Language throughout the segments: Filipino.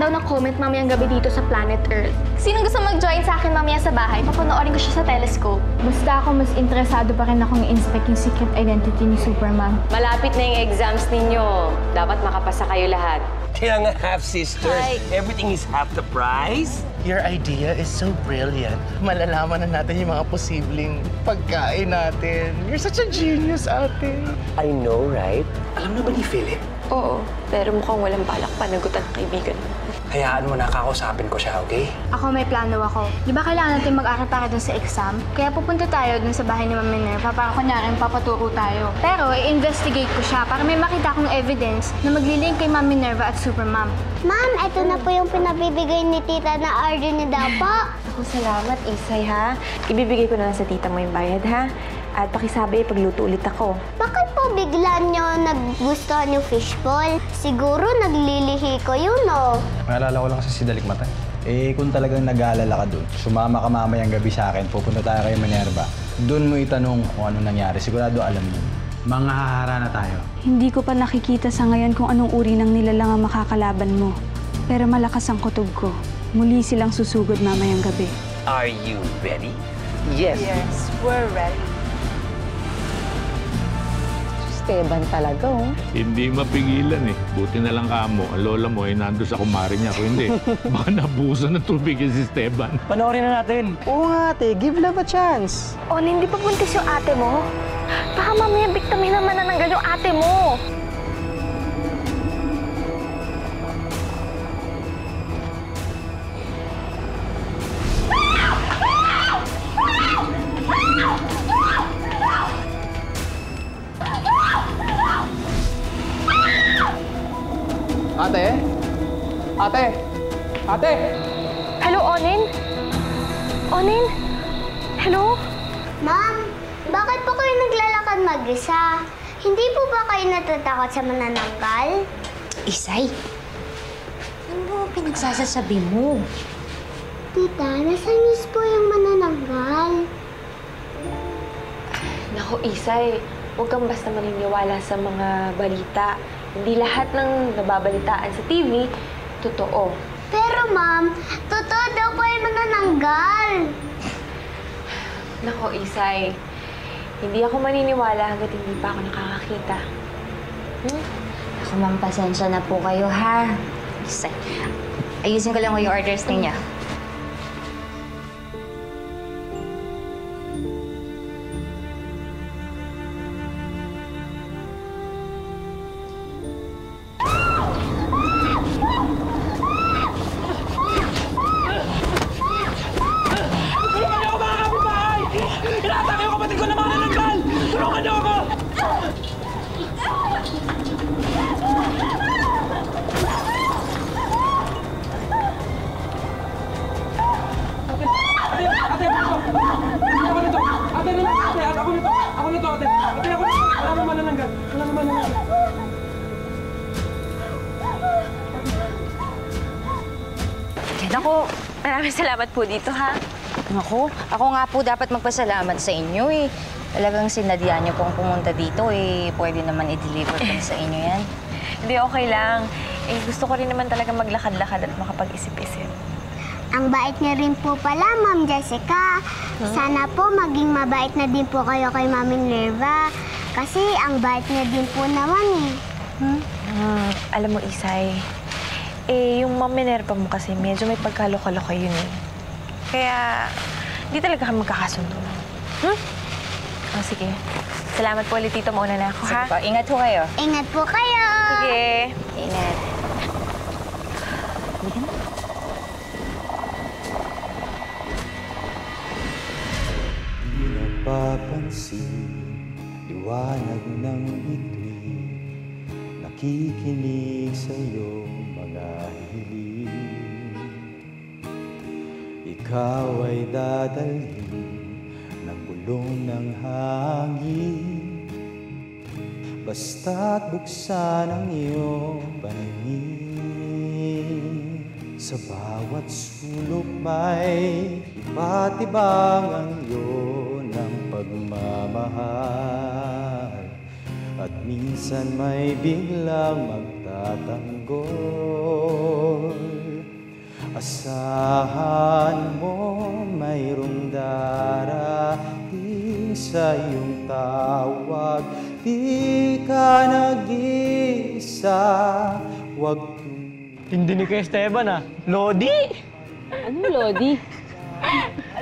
daw ng comet mamayang gabi dito sa planet Earth. Sinong gusto mag-join sa akin mamaya sa bahay? Papanoorin ko siya sa telescope. Basta ako mas interesado pa rin akong i-inspect yung secret identity ni Superman. Malapit na yung exams ninyo. Dapat makapasa kayo lahat. Kaya nga half-sisters, everything is half the price. Your idea is so brilliant. Malalaman na natin yung mga posibleng pagkain natin. You're such a genius, ate. I know, right? Alam na ba ni Philip? Oo, pero mukhang walang balak panagutan ng kaibigan mo. Hayaan mo na, kakausapin ko siya, okay? Ako may plano ako. Di ba kailangan natin mag-aral para dun sa exam? Kaya pupunta tayo dun sa bahay ni Ma'am Minerva para kunyari papaturo tayo. Pero i-investigate ko siya para may makita akong evidence na maglilink kay Ma'am Minerva at Supermom. Ma'am, ito na po yung pinabibigay ni Tita na order ni Dapo. Ako, salamat, Isay, ha? Ibibigay ko na lang sa tita mo yung bayad, ha? At pakisabi, pagluto ulit ako. Bakit po bigla nyo naggustuhan yung fishball? Siguro naglilihi ko yun, oh. Naalala ko lang kasi si Dalikmata. Kung talagang nag-aalala ka doon, sumama ka mamayang gabi sa akin, pupunta tayo kay Minerva. Doon mo itanong kung ano nangyari. Sigurado alam mo. Mga hahara na tayo. Hindi ko pa nakikita sa ngayon kung anong uri ng nilalang ang makakalaban mo. Pero malakas ang kutob ko. Muli silang susugod mamayang gabi. Are you ready? Yes, we're ready. Esteban talaga, oh. Hindi mapigilan eh. Buti na lang kamo. Ang lola mo ay nando sa kumari niya. Kung hindi, baka nabuso ng tubig yung si Esteban. Panoorin na natin. Oo nga, ate. Give love a chance. O, hindi pa buntis yung ate mo? Baka mamaya biktamin naman na ng yung ate mo. Ate? Ate? Ate? Hello, Onin? Onin? Hello? Ma'am, bakit po kayo naglalakad mag-isa? Hindi po ba kayo natatakot sa manananggal? Isay, ano pinagsasasabi mo? Tita, nasa news po yung manananggal. Naku, Isay, huwag kang basta maniniwala sa mga balita. Hindi lahat ng nababalitaan sa TV, totoo. Pero ma'am, totoo daw po yung manananggal. Naku, Isay, hindi ako maniniwala hanggat hindi pa ako nakakakita. Ako, ma'am, pasensya na po kayo, ha? Isay, ayusin ko lang yung orders ninyo. Naku, maraming salamat po dito, ha? Naku, ako nga po dapat magpasalamat sa inyo, eh. Talagang sinadya niyo pong pumunta dito, eh. Pwede naman i-deliver pa sa inyo yan. Hindi, okay lang. Eh, gusto ko rin naman talaga maglakad-lakad at makapag-isip-isip. Ang bait niya rin po pala, Ma'am Jessica. Sana po maging mabait na din po kayo kay Ma'am Minerva. Kasi ang bait niya din po naman, eh. Alam mo, Isay, yung Ma'am Minerva mo kasi medyo may pagkaloko-loko yun, eh. Kaya, di talaga kami magkakasundo. Oh, sige. Salamat po ulit, Tito. Mauna na ako, ha? Sige po, ingat po kayo. Ingat po kayo! Sige. Ingat. Di napapansin, liwanag ng bituin, nakikinig sa iyong mga hiling. Ikaw ay dadalhin ng bulong ng hangin, basta't buksan ang iyong paningin. Sa bawat sulok may iba't ibang anyo ng pagmamahal, at minsan may biglang magtatanggol. Asahan mo mayroong darating sa iyong tawag. Di ka nag-iisa, wag Hindi ni kay Esteban ah. Lodi! Anong Lodi?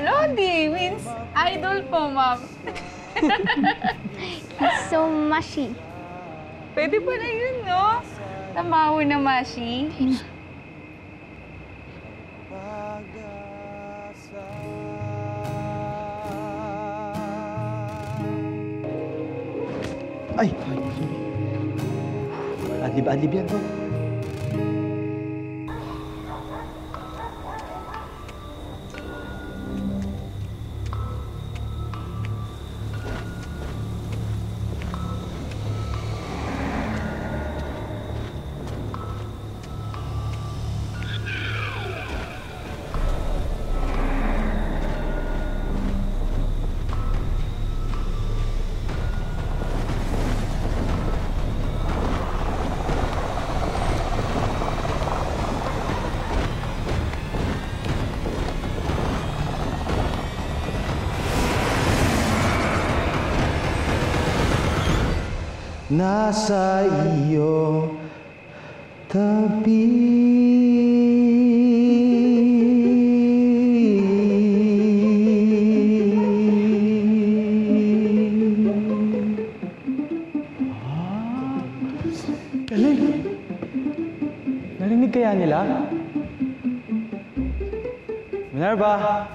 Lodi means idol po, ma'am. He's so mushy. Pwede pa na yun, no? Tamaho na, Mashi. Ay! Adlib-adlib yan to. Nasa iyo tabi. Galing! Narinig kaya nila? Minerva!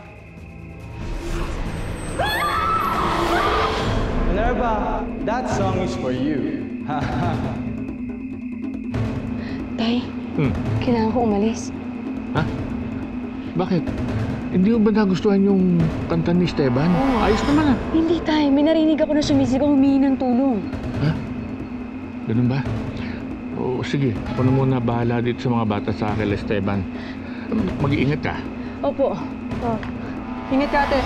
Minerva! That song is for you. Tay, kailangan ko umalis. Ha? Bakit? Hindi mo ba nagustuhan yung kanta ni Esteban? Ayos naman ah. Hindi, Tay. May narinig ako na sumisigaw humingi ng tulong. Ha? Ganun ba? O sige, ako na muna bahala dito sa mga bata sa akin, Esteban. Mag-iingat ka. Opo. Ingat ka, ate.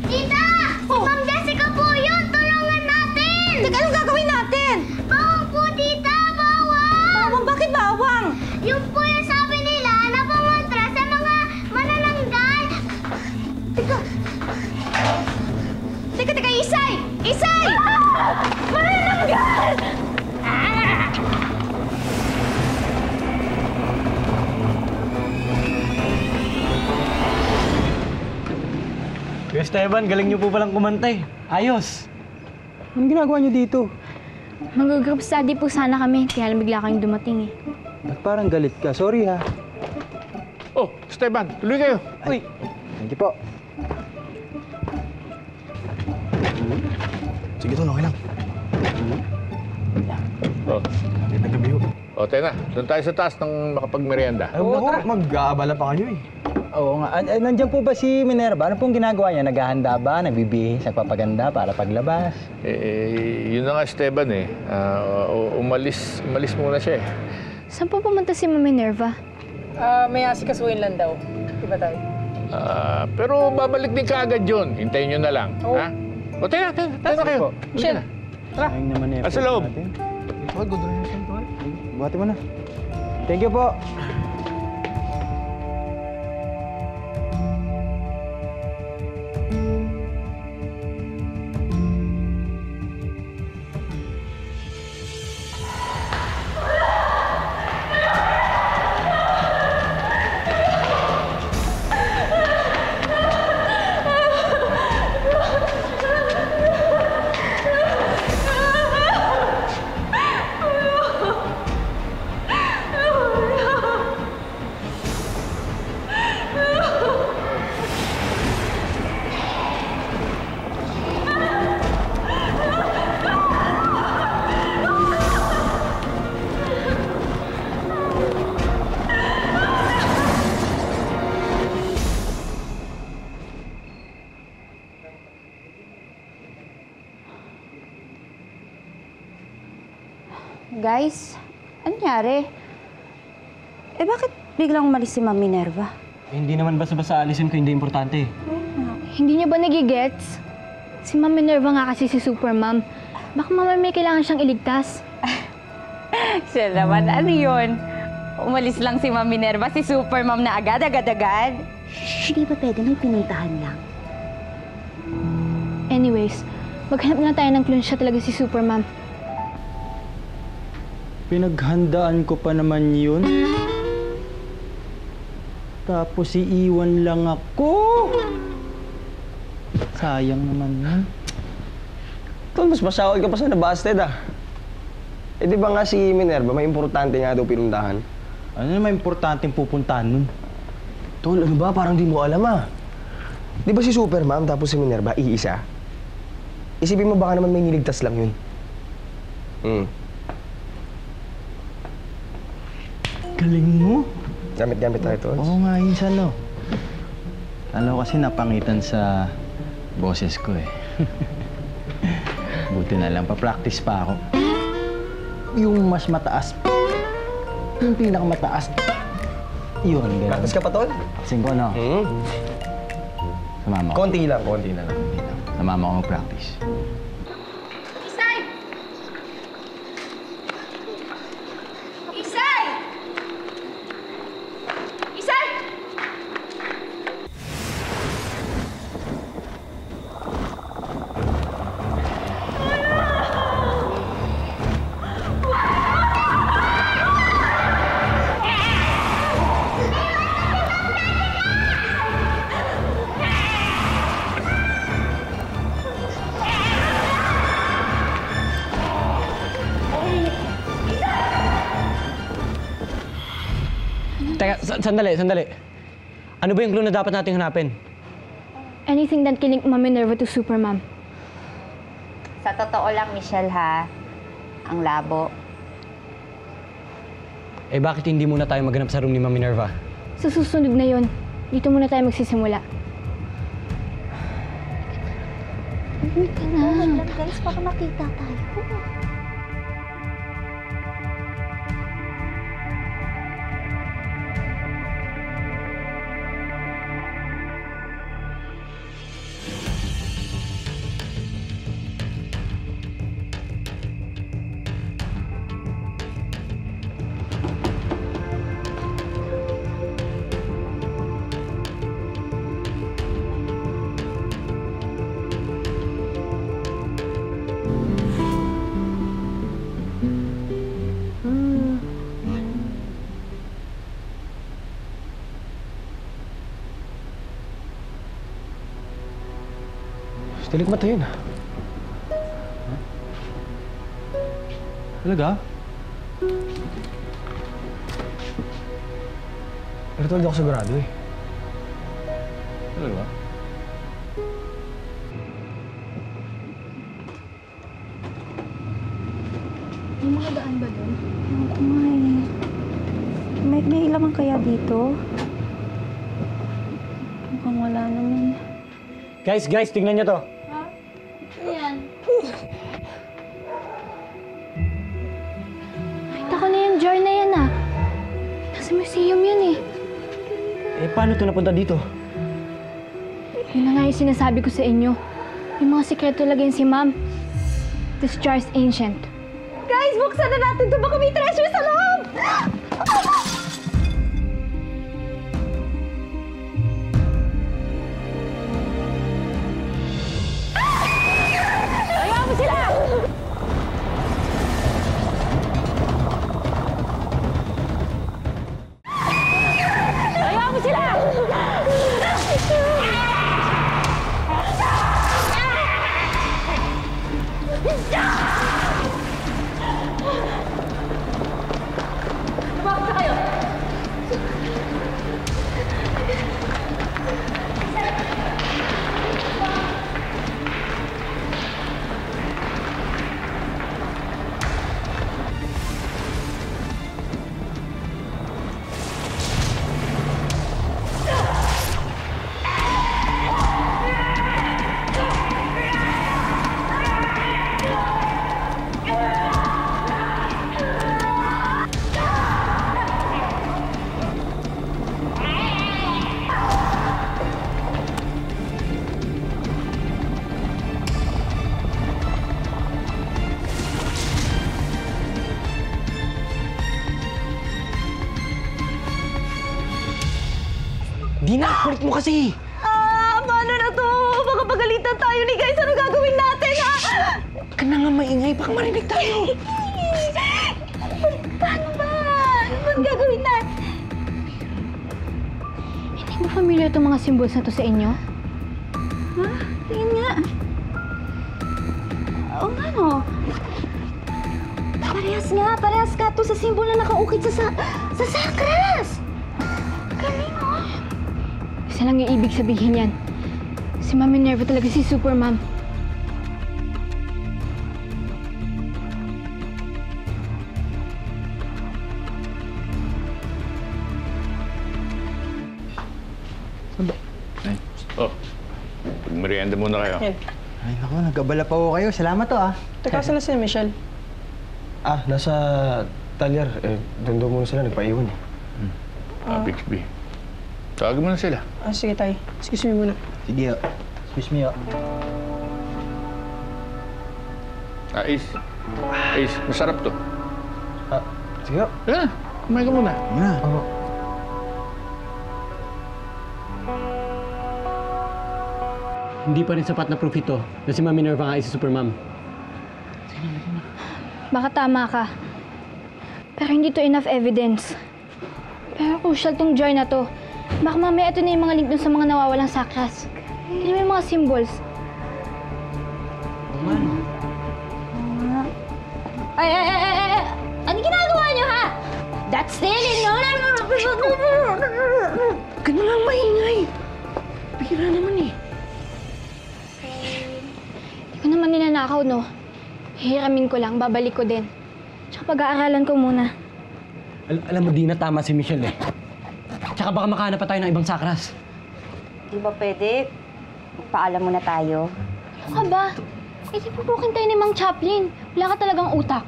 Tita! Si Ma'am Jessica po yun! Tulungan natin! Teka, anong gagawin natin? Bawang po, tita! Bawang! Bawang? Bakit bawang? Yung po yung sabi nila na pumuntra sa mga manananggal. Teka, Isay! Isay! Manananggal! Kuya Esteban, galing niyo po palang kumantay. Ayos! Anong ginagawa niyo dito? Mag-group study po sana kami, kaya lang bigla kayong dumating eh. Ba't parang galit ka? Sorry ha. Oh, Esteban, tuloy kayo. Uy! Thank you po. Sige, Ton, okay lang. Oh. Magandang gabi ho. O, tayo na. Doon tayo sa taas ng makapagmerienda. Mag-aabala pa kayo eh. Oo nga. Nandiyan po ba si Minerva? Ano pong ginagawa niya? Naghahanda ba? Nagbibihis? Nagpapaganda para paglabas? Yun na nga, Esteban eh. Umalis muna siya eh. Saan po pumunta si Ma'am Minerva? May asikasuhin lang daw. Diba tayo? Pero babalik din kaagad yun. Hintayin nyo na lang. Ha? O, tayo na kayo. Michelle, Tara. Sayang naman effort Sa loob. natin. Ito, good rin to. Buhati mo na. Thank you po. Guys, ano nangyari? Bakit biglang umalis si Ma'am Minerva? Hindi naman basta-basta alisin ko, hindi importante. Hindi niyo ba nagigets? Si Ma'am Minerva nga kasi si Super Ma'am. Baka mamaya may kailangan siyang iligtas. Siya naman, ano yun? Umalis lang si Ma'am Minerva, si Super Ma'am na agad. Hindi ba pwede may pinuntahan lang? Anyways, maghanap na tayo ng clue siya talaga si Super Ma'am. Pinaghandaan ko pa naman yun. Tapos iiwan lang ako. Sayang naman yun. Tol, mas masahol ka pa sa nabasted ah. Eh di ba nga si Minerva, may importante nga daw pinuntahan? Ano naman importanteng pupuntahan nun? Tol, ano ba? Parang di mo alam ah. Di ba si Super Ma'am tapos si Minerva, iisa? Isipin mo baka naman may niligtas lang yun. Galing mo. Gamit-gamit tayo, Tol. Oo nga, insan no. Alam ko kasi napangitan sa boses ko eh. Buti na lang, pa-practice pa ako. Yung mas mataas. Yung pinakamataas. Yun, ganun. Practice ka pa, Tol? Practicing ko, no? Sumama ko. Konti lang, konti na lang. Sumama ko mag-practice. Isay! Isay! Isay! Teka, sandali. Ano ba yung clue na dapat nating hanapin? Anything that can link Ma'am Minerva to Super Ma'am. Sa totoo lang, Michelle, ha? Ang labo. Eh bakit hindi muna tayo maghanap sa room ni Ma'am Minerva? Sa susunod na yon, dito muna tayo magsisimula. Uy ka na. Guys, baka makita tayo. Tilik mata yun. Talaga? Pero Tol, di ako sigurado eh. Talaga? May mga daan ba doon? Ewan ko nga eh. May ilaman kaya dito? Mukhang wala naman. Guys, tingnan niyo to. Ayan. Nakita ko na yung jar na yan ah. Nasa museum yan eh. Eh, paano to napunta dito? Yun na nga yung sinasabi ko sa inyo. May mga sikreto talaga yun si Ma'am. This jar is ancient. Guys, buksan na natin to. Baka may treasure sa loob! Ayaw mo sila! Ayaw mo sila! Bakit kayo? Dina, kulit mo kasi! Paano na to? Baka pagalitan tayo ni guys. Ano gagawin natin, ha? Huwag ka na nga maingay, baka marinig tayo. Paano ba? Ano gagawin natin? Hindi mo familiar itong mga symbols na to sa inyo? Ha? Tingin nga. Oo nga, no? Parehas nga to sa simbol na nakaukit sa sakras. Galing, oh. Isa lang yung ibig sabihin yan. Si Ma'am Minerva talaga si Super Ma'am. Oh, merienda muna kayo. Ay, naku, nagkabala pa ho kayo. Salamat to, ah. Teka, saan na si Michelle? Ah, nasa talyer. Doon daw muna sila, nagpaiwan eh. Bixby. Tawagin mo na sila. Sige, tay. Excuse me muna. Sige, oh. Excuse me, oh. Ace. Ace, masarap to. Sige. Yan, kumain ka muna. Ano? Hindi pa rin sapat na proof ito na si Ma'am Minerva nga ay si Super Ma'am. Baka tama ka. Pero hindi to enough evidence. Pero crucial tong jar na to. Baka mamaya ito na yung mga link dun sa mga nawawalang sakras. Tignan mo yung mga symbols. Ay! Ano ginagawa niyo, ha? That's stealing! No! Huwag ka na lang maingay. Bira naman eh. Hindi ko naman ninanakaw, no? Hihiramin ko lang, babalik ko din. Tsaka pag-aaralan ko muna. Alam mo, Dina, tama si Michelle eh. Tsaka baka makahanap pa tayo ng ibang sakras. Di ba pwede? Magpaalam muna tayo. Ano ka ba? Eh, di pupukin tayo ni Mang Chaplin. Wala ka talagang utak.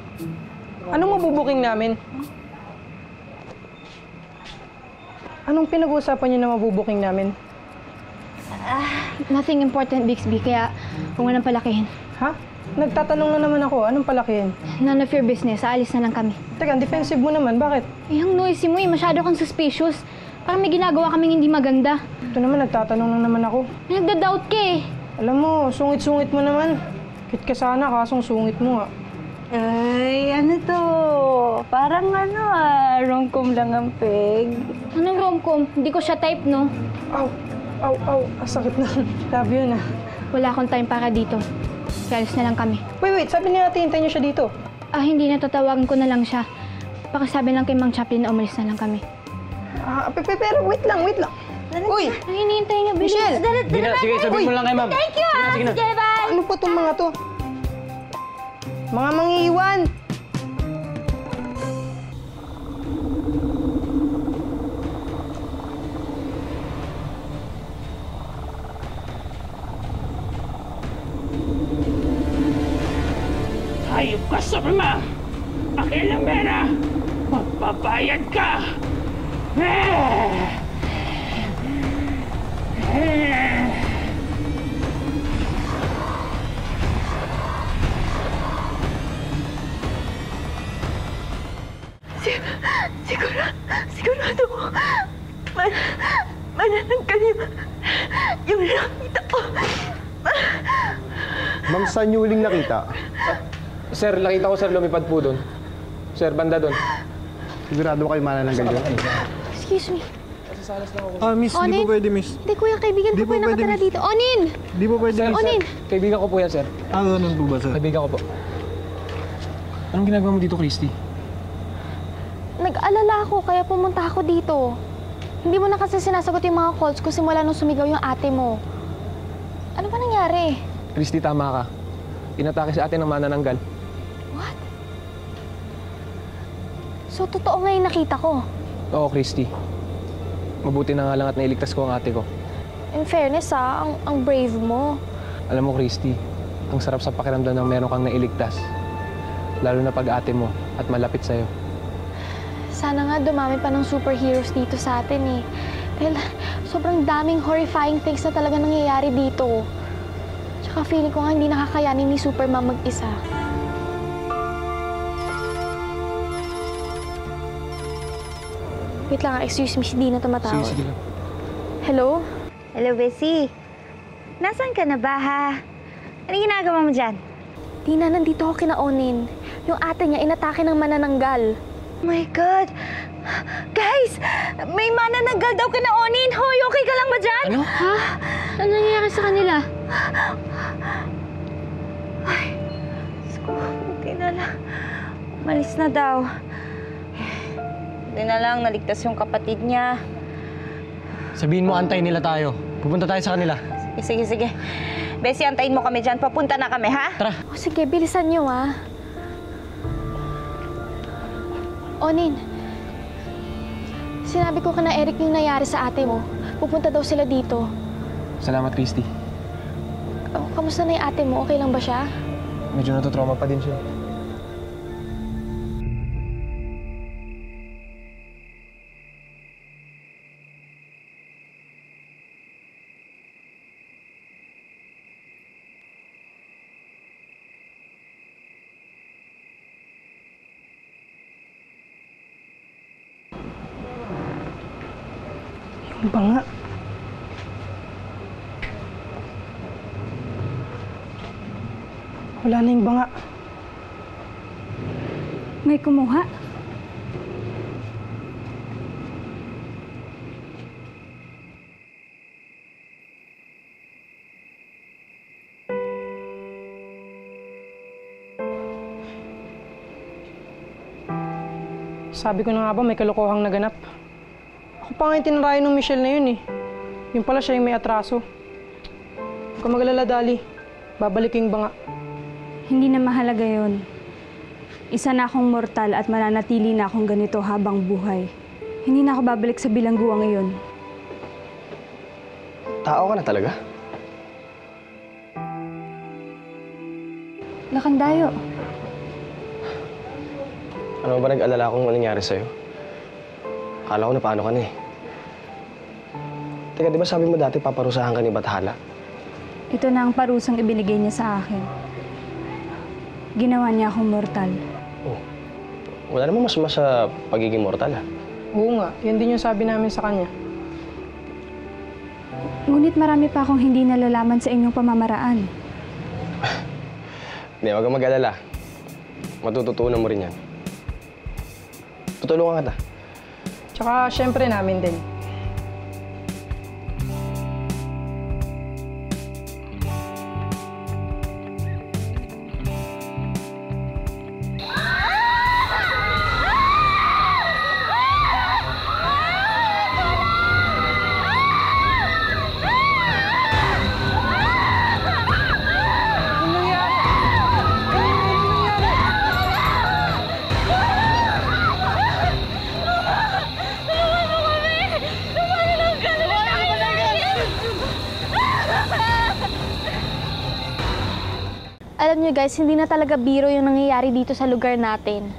Anong mabubuking namin? Anong pinag-uusapan niyo na mabubuking namin? Nothing important, Bixby, kaya huwag mo nang palakihin. Ha? Nagtatanong na naman ako. Anong palakihin? None of your business. Aalis na lang kami. Teka, ang defensive mo naman. Bakit? Eh, ang noisy mo eh. Masyado kang suspicious. Parang may ginagawa kaming hindi maganda. Ito naman, nagtatanong lang naman ako. Nagda-doubt ka eh. Alam mo, sungit-sungit mo naman. Kit ka sana, kasong sungit mo, ah. Ay, ano to? Parang rom-com lang ang peg. Anong rom-com? Hindi ko siya type, no? Aw. Sakit na. Love yun, ah. Wala akong time para dito. Kaya alis na lang kami. Wait. Sabi niya natin, hintayin niyo siya dito. Hindi na. Tatawagan ko na lang siya. Pakisabi lang kay Mang Chaplin na umalis na lang kami. Pero wait lang. Uy! Ay, hinihintay niya. Bilis. Michelle! Dina, sige, sabihin mo lang kay Ma'am. Thank you, ha? Sige na. Sige, bye! Ano pa itong mga to? Mga mangiiwan! Hayop ka, Superman! Pakilamera! Magbabayad ka! Sigurado ko. Manananggal yung nakita ko. Ma'am, saan niyo huling nakita? Sir, nakita ko, sir, lumipad po doon. Sir, banda doon. Sigurado kayo manananggal yun? Excuse me. Miss, di Onin? po pwede, miss. Hindi, kuya, kaibigan ko po yung nakatira dito. Onin! Di po pwede, Sir, miss. Onin! Kaibigan ko po yan, sir. Ganun po ba, sir? Kaibigan ko po. Anong ginagawa mo dito, Christy? Nag-alala ako, kaya pumunta ako dito. Hindi mo na kasi sinasagot yung mga calls ko simula nung sumigaw yung ate mo. Ano ba nangyari? Christy, tama ka. Inatake si ate ng manananggal. What? So, totoo nga yung nakita ko. Oo, Christy. Mabuti na nga lang at nailigtas ko ang ate ko. In fairness ang brave mo. Alam mo, Christy, ang sarap sa pakiramdam ng meron kang nailigtas. Lalo na pag ate mo at malapit sa'yo. Sana nga dumami pa ng superheroes dito sa atin eh. Dahil sobrang daming horrifying things na talaga nangyayari dito. Tsaka feeling ko nga hindi nakakayanin ni Superman mag-isa. Wait lang, excuse me, si Dina tumatawag. Sige lang. Hello? Hello, Bessie. Nasaan ka na ba, ha? Ano ginagawa mo dyan? Tina, nandito ako kina Onin. Yung ate niya inatake ng manananggal. Oh my God! Guys! May manananggal daw kina Onin! Hoy, okay ka lang ba dyan? Ano? Ha? Ano nangyayari sa kanila? Ay, buti na lang. Umalis na daw. Buti na lang, naligtas yung kapatid niya. Sabihin mo, antay nila tayo. Pupunta tayo sa kanila. Sige. Bessie, antayin mo kami dyan. Papunta na kami, ha? Tara. O sige, bilisan niyo ah. Onin, sinabi ko kana Eric yung nangyari sa ate mo. Pupunta daw sila dito. Salamat, Christy. Oh, kamusta na yung ate mo? Okay lang ba siya? Medyo natutrauma pa din siya. Yung banga. Wala na yung banga. May kumuha. Sabi ko na nga ba may kalokohang naganap. Ako pa nga yung tinarayan ng Michelle na yun eh. Yung pala siya yung may atraso. Huwag ka mag-alala, Dali. Babalik yung banga. Hindi na mahalaga yon. Isa na akong mortal at mananatili na akong ganito habang buhay. Hindi na ako babalik sa bilangguang iyon. Tao ka na talaga? Lakandayo. Ano ba nag-alala kung nangyari sa'yo? Akala ko na paano ka na eh. Teka, di ba sabi mo dati paparusahan ka ni Bathala? Ito na ang parusang ibinigay niya sa akin. Ginawa niya akong mortal. Oh. Wala namang mas sa pagiging mortal ha? Oo nga, yan din yung sabi namin sa kanya. Ngunit marami pa akong hindi nalalaman sa inyong pamamaraan. Hindi, wag kang mag-alala. Matututunan mo rin yan. Tutulungan kita. Tsaka syempre namin din. Alam niyo guys, hindi na talaga biro yung nangyayari dito sa lugar natin.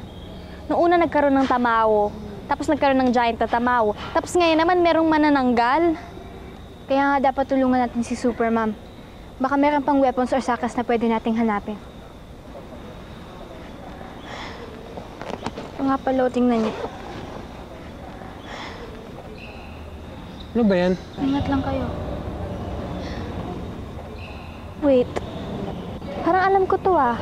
Noong una nagkaroon ng tamawo, tapos nagkaroon ng giant na tamawo, tapos ngayon naman merong manananggal. Kaya nga dapat tulungan natin si Super Mom. Baka meron pang weapons or sakas na pwede nating hanapin. Ito nga pala, tingnan niyo. Ano ba yan? Ingat lang kayo. Wait. Parang alam ko to ah.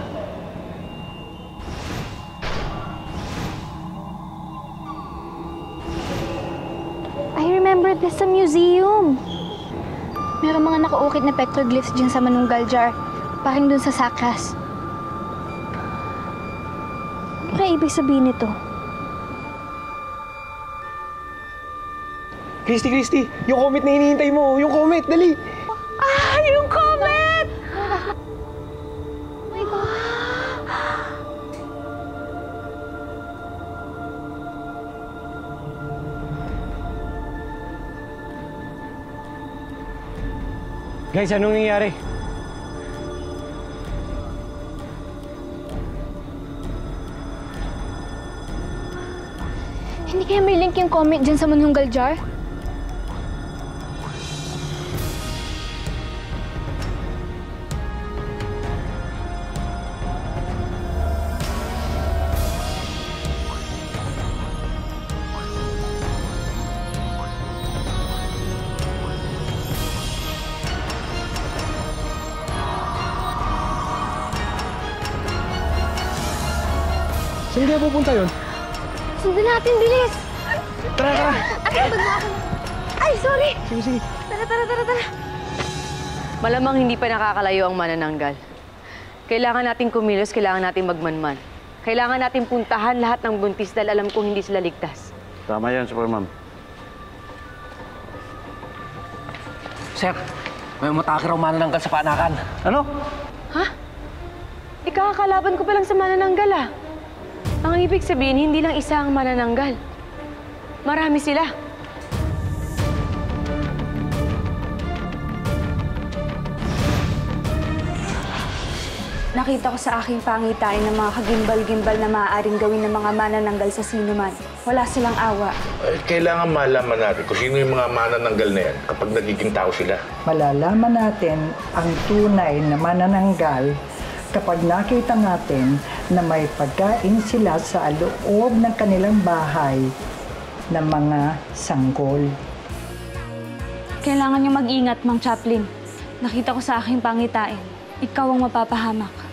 I remember this sa museum. Merong mga nakaukit na petroglyphs dyan sa manunggal jar. Parang dun sa sakas. Ano kaya ibig sabihin nito? Christy! Yung comet na hinihintay mo! Yung comet! Dali! Ah! Yung comet! Oh my God! Guys, anong nangyayari? Hindi kaya may link yung comet dyan sa manunggal jar? Saan kaya pupunta yun? Sundan natin, bilis! Tara, tara! Ay, sorry! Sige, sige. Tara. Malamang hindi pa nakakalayo ang manananggal. Kailangan nating kumilos, kailangan nating magmanman. Kailangan nating puntahan lahat ng buntis dahil alam kong hindi sila ligtas. Tama yan, Super Ma'am. Sir, may umatake raw manananggal sa panakan. Ano? Ha? Ikakakalaban ko pa lang sa manananggal ah. Ang ibig sabihin, hindi lang isa ang manananggal. Marami sila. Nakita ko sa aking pangitain ng mga kagimbal-gimbal na maaaring gawin ng mga manananggal sa sinuman. Wala silang awa. Kailangan malaman natin kung sino yung mga manananggal na yan kapag nagiging tao sila. Malalaman natin ang tunay na manananggal kapag nakita natin na may pagkain sila sa loob ng kanilang bahay ng mga sanggol. Kailangan niyo mag-ingat, Mang Chaplin. Nakita ko sa aking pangitain. Ikaw ang mapapahamak.